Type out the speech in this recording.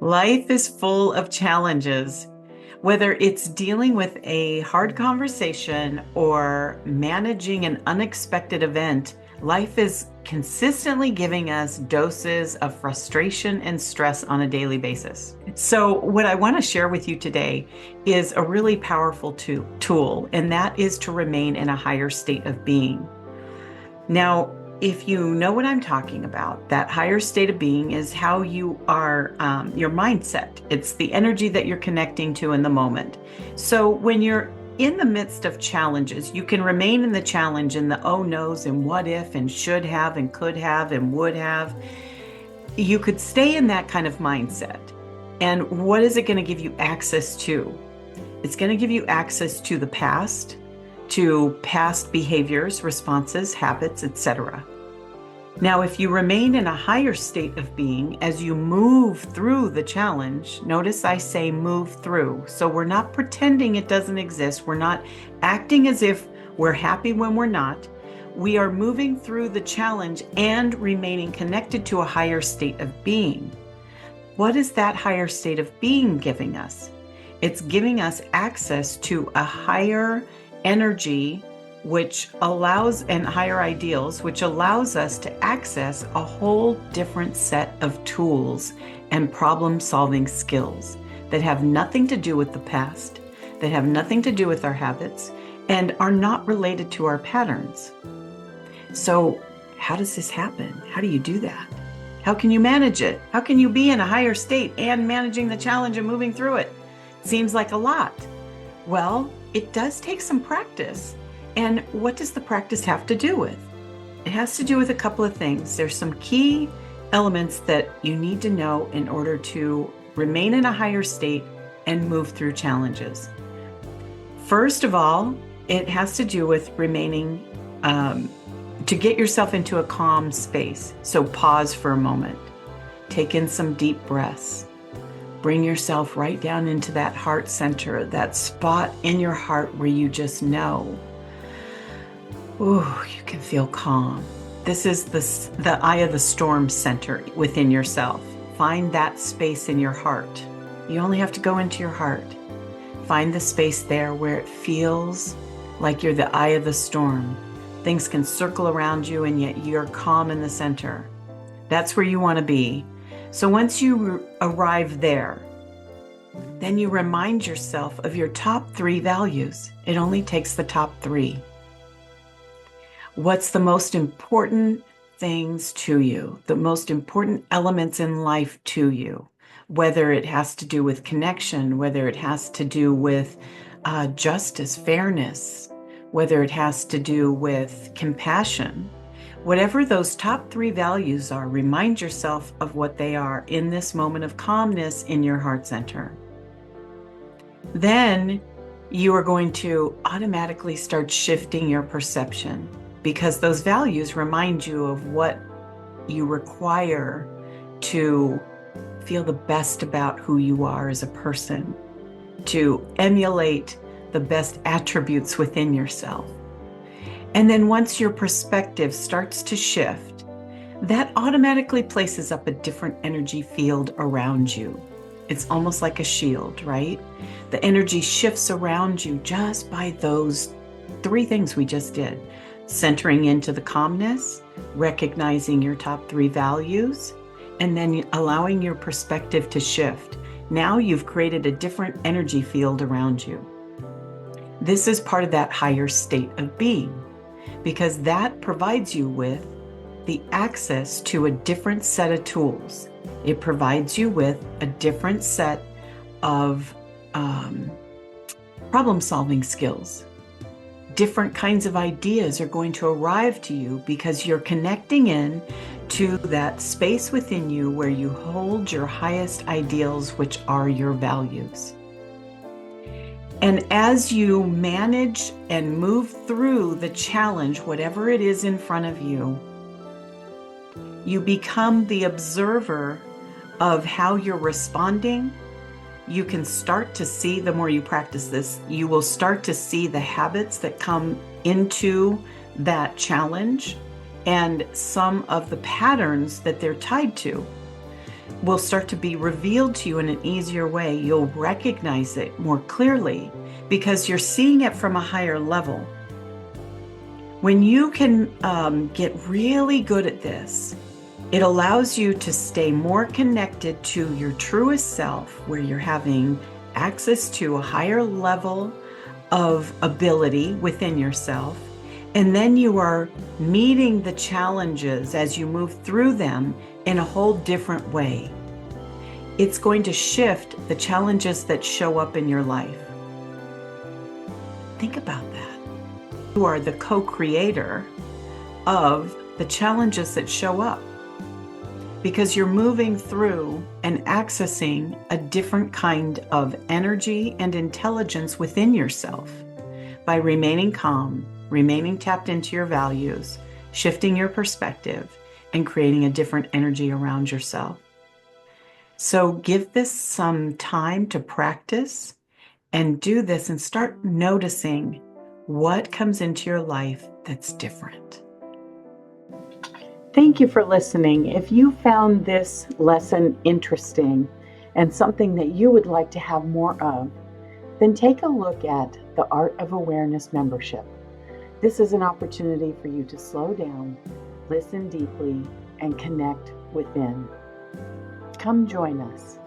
Life is full of challenges. Whether it's dealing with a hard conversation or managing an unexpected event, life is consistently giving us doses of frustration and stress on a daily basis. So, what I want to share with you today is a really powerful tool, and that is to remain in a higher state of being. Now, if you know what I'm talking about, that higher state of being is how you are, your mindset. It's the energy that you're connecting to in the moment. So when you're in the midst of challenges, you can remain in the challenge and the oh no's and what if and should have and could have and would have. You could stay in that kind of mindset. And what is it going to give you access to? It's going to give you access to the past, to past behaviors, responses, habits, etc. Now, if you remain in a higher state of being as you move through the challenge, notice I say move through. So we're not pretending it doesn't exist. We're not acting as if we're happy when we're not. We are moving through the challenge and remaining connected to a higher state of being. What is that higher state of being giving us? It's giving us access to a higher energy, which allows, and higher ideals, which allows us to access a whole different set of tools and problem-solving skills that have nothing to do with the past, that have nothing to do with our habits, and are not related to our patterns. So how does this happen? How do you do that? How can you manage it? How can you be in a higher state and managing the challenge and moving through it? Seems like a lot. Well, it does take some practice. And what does the practice have to do with? It has to do with a couple of things. There's some key elements that you need to know in order to remain in a higher state and move through challenges. First of all, it has to do with remaining, to get yourself into a calm space. So pause for a moment. Take in some deep breaths. Bring yourself right down into that heart center, that spot in your heart where you just know, ooh, you can feel calm. This is the eye of the storm center within yourself. Find that space in your heart. You only have to go into your heart. Find the space there where it feels like you're the eye of the storm. Things can circle around you and yet you're calm in the center. That's where you want to be. So once you arrive there, then you remind yourself of your top 3 values. It only takes the top 3. What's the most important things to you, the most important elements in life to you, whether it has to do with connection, whether it has to do with justice, fairness, whether it has to do with compassion. Whatever those top 3 values are, remind yourself of what they are in this moment of calmness in your heart center. Then you are going to automatically start shifting your perception because those values remind you of what you require to feel the best about who you are as a person, to emulate the best attributes within yourself. And then once your perspective starts to shift, that automatically places up a different energy field around you. It's almost like a shield, right? The energy shifts around you just by those 3 things we just did. Centering into the calmness, recognizing your top 3 values, and then allowing your perspective to shift. Now you've created a different energy field around you. This is part of that higher state of being, because that provides you with the access to a different set of tools. It provides you with a different set of problem-solving skills. Different kinds of ideas are going to arrive to you because you're connecting in to that space within you where you hold your highest ideals, which are your values. And as you manage and move through the challenge, whatever it is in front of you, you become the observer of how you're responding. You can start to see, the more you practice this, you will start to see the habits that come into that challenge and some of the patterns that they're tied to. will start to be revealed to you in an easier way. You'll recognize it more clearly because you're seeing it from a higher level. When you can get really good at this, it allows you to stay more connected to your truest self, where you're having access to a higher level of ability within yourself. And then you are meeting the challenges as you move through them in a whole different way. It's going to shift the challenges that show up in your life. Think about that. You are the co-creator of the challenges that show up because you're moving through and accessing a different kind of energy and intelligence within yourself by remaining calm, remaining tapped into your values, shifting your perspective, and creating a different energy around yourself. So give this some time to practice and do this and start noticing what comes into your life that's different. Thank you for listening. If you found this lesson interesting and something that you would like to have more of, then take a look at the Art of Awareness membership. This is an opportunity for you to slow down, listen deeply, and connect within. Come join us.